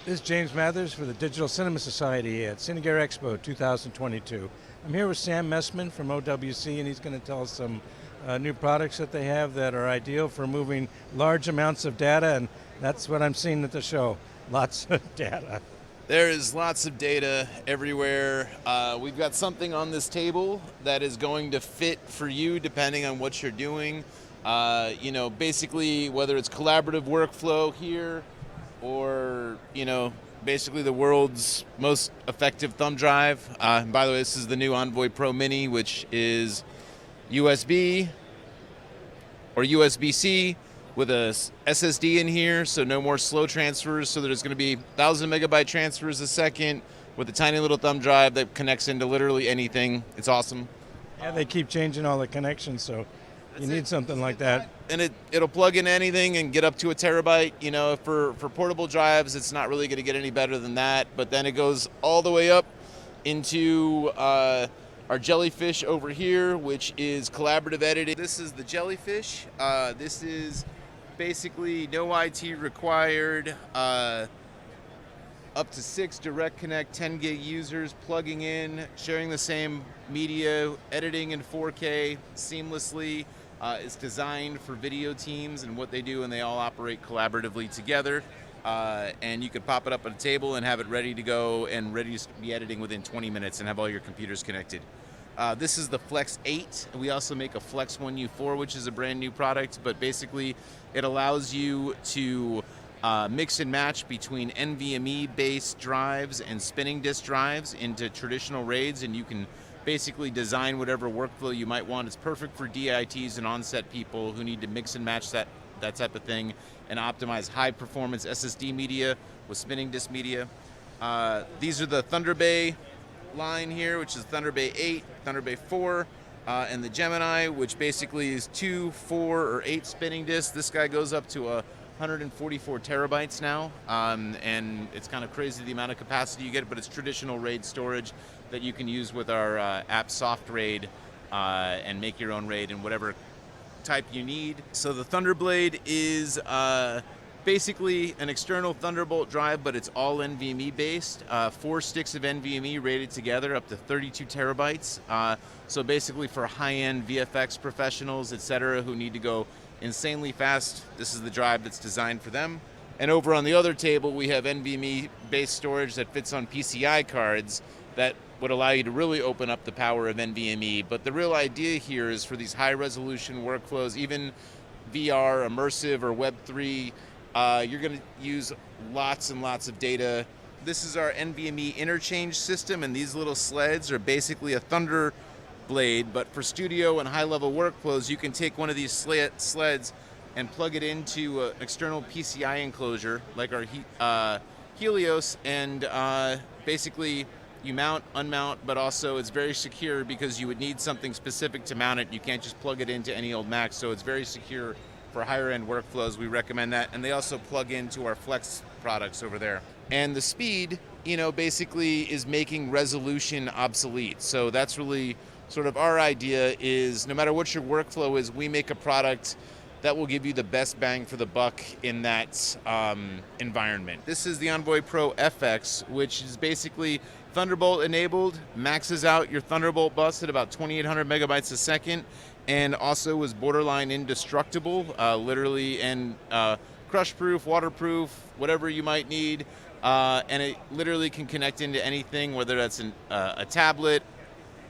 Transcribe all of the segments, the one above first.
This is James Mathers for the Digital Cinema Society at Cine Expo 2022. I'm here with Sam Mestman from OWC, and he's going to tell us some new products that they have that are ideal for moving large amounts of data, and that's what I'm seeing at the show. Lots of data. There is lots of data everywhere. We've got something on this table that is going to fit for you depending on what you're doing. Basically whether it's collaborative workflow here or, basically the world's most effective thumb drive. And by the way, this is the new Envoy Pro Mini, which is USB or USB-C with a SSD in here, so no more slow transfers. So there's going to be 1,000 megabyte transfers a second with a tiny little thumb drive that connects into literally anything. It's awesome. Yeah, they keep changing all the connections, so you need something like that. And it'll plug in anything and get up to a terabyte. For portable drives, it's not really going to get any better than that. But then it goes all the way up into our Jellyfish over here, which is collaborative editing. This is the Jellyfish. This is basically no IT required. Up to 6 direct connect 10 gig users plugging in, sharing the same media, editing in 4K seamlessly. It's designed for video teams and what they do, and they all operate collaboratively together. And you could pop it up on a table and have it ready to go and ready to be editing within 20 minutes and have all your computers connected. This is the Flex 8. We also make a Flex 1U4, which is a brand new product, but basically it allows you to mix and match between NVMe based drives and spinning disk drives into traditional RAIDs, and you can basically design whatever workflow you might want. It's perfect for DITs and on-set people who need to mix and match that type of thing and optimize high performance SSD media with spinning disk media. These are the Thunder Bay line here, which is Thunder Bay 8, Thunder Bay 4, and the Gemini, which basically is 2, 4, or 8 spinning disks. This guy goes up to 144 terabytes now, and it's kind of crazy the amount of capacity you get, but it's traditional RAID storage that you can use with our app Soft RAID and make your own RAID in whatever type you need. So the Thunderblade is basically an external Thunderbolt drive, but it's all NVMe based. 4 sticks of NVMe rated together up to 32 terabytes. So basically for high-end VFX professionals, etc., who need to go insanely fast, this is the drive that's designed for them. And over on the other table, we have NVMe based storage that fits on PCI cards that would allow you to really open up the power of NVMe. But the real idea here is for these high resolution workflows, even VR, immersive, or Web3, you're going to use lots and lots of data. This is our NVMe interchange system, and these little sleds are basically a Thunderblade, but for studio and high-level workflows, you can take one of these sleds and plug it into an external PCI enclosure, like our Helios, and basically you mount, unmount, but also it's very secure because you would need something specific to mount it. You can't just plug it into any old Mac, so it's very secure for higher end workflows. We recommend that. And they also plug into our Flex products over there. And the speed, basically is making resolution obsolete. So that's really sort of our idea is no matter what your workflow is, we make a product that will give you the best bang for the buck in that environment. This is the Envoy Pro FX, which is basically Thunderbolt enabled, maxes out your Thunderbolt bus at about 2,800 megabytes a second, and also is borderline indestructible, literally, and crush-proof, waterproof, whatever you might need. And it literally can connect into anything, whether that's a tablet,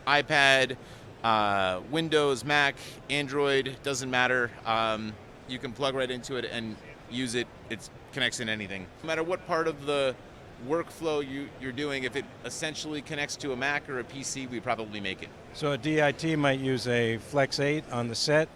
iPad, Windows, Mac, Android, doesn't matter. You can plug right into it and use it. It connects in anything. No matter what part of the workflow you're doing, if it essentially connects to a Mac or a PC, we probably make it. So a DIT might use a Flex 8 on the set,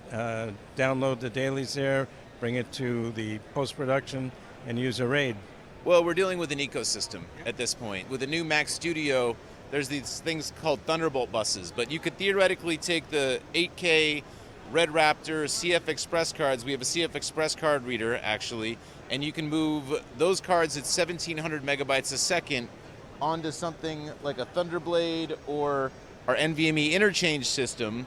download the dailies there, bring it to the post-production, and use a RAID. Well, we're dealing with an ecosystem at this point. With the new Mac Studio, there's these things called Thunderbolt buses, but you could theoretically take the 8K Red Raptor CF Express cards. We have a CF Express card reader, actually, and you can move those cards at 1,700 megabytes a second onto something like a Thunderblade or our NVMe interchange system,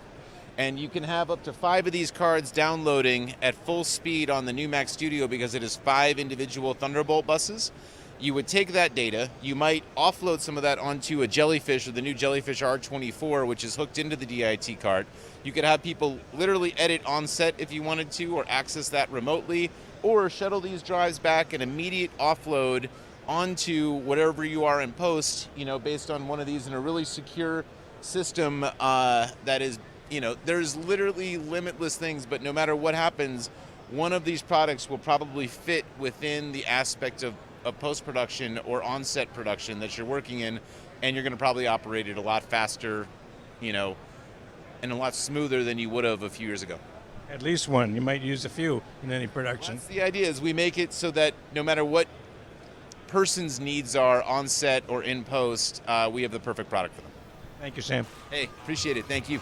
and you can have up to 5 of these cards downloading at full speed on the new Mac Studio because it is 5 individual Thunderbolt buses. You would take that data, you might offload some of that onto a Jellyfish or the new Jellyfish R24, which is hooked into the DIT card. You could have people literally edit on set if you wanted to, or access that remotely, or shuttle these drives back and immediate offload onto whatever you are in post, based on one of these in a really secure system that is, there's literally limitless things, but no matter what happens, one of these products will probably fit within the aspect of post-production or on-set production that you're working in, and you're going to probably operate it a lot faster, and a lot smoother than you would have a few years ago. At least one. You might use a few in any production. That's the idea, is we make it so that no matter what person's needs are on set or in post, we have the perfect product for them. Thank you, Sam. Hey, appreciate it. Thank you.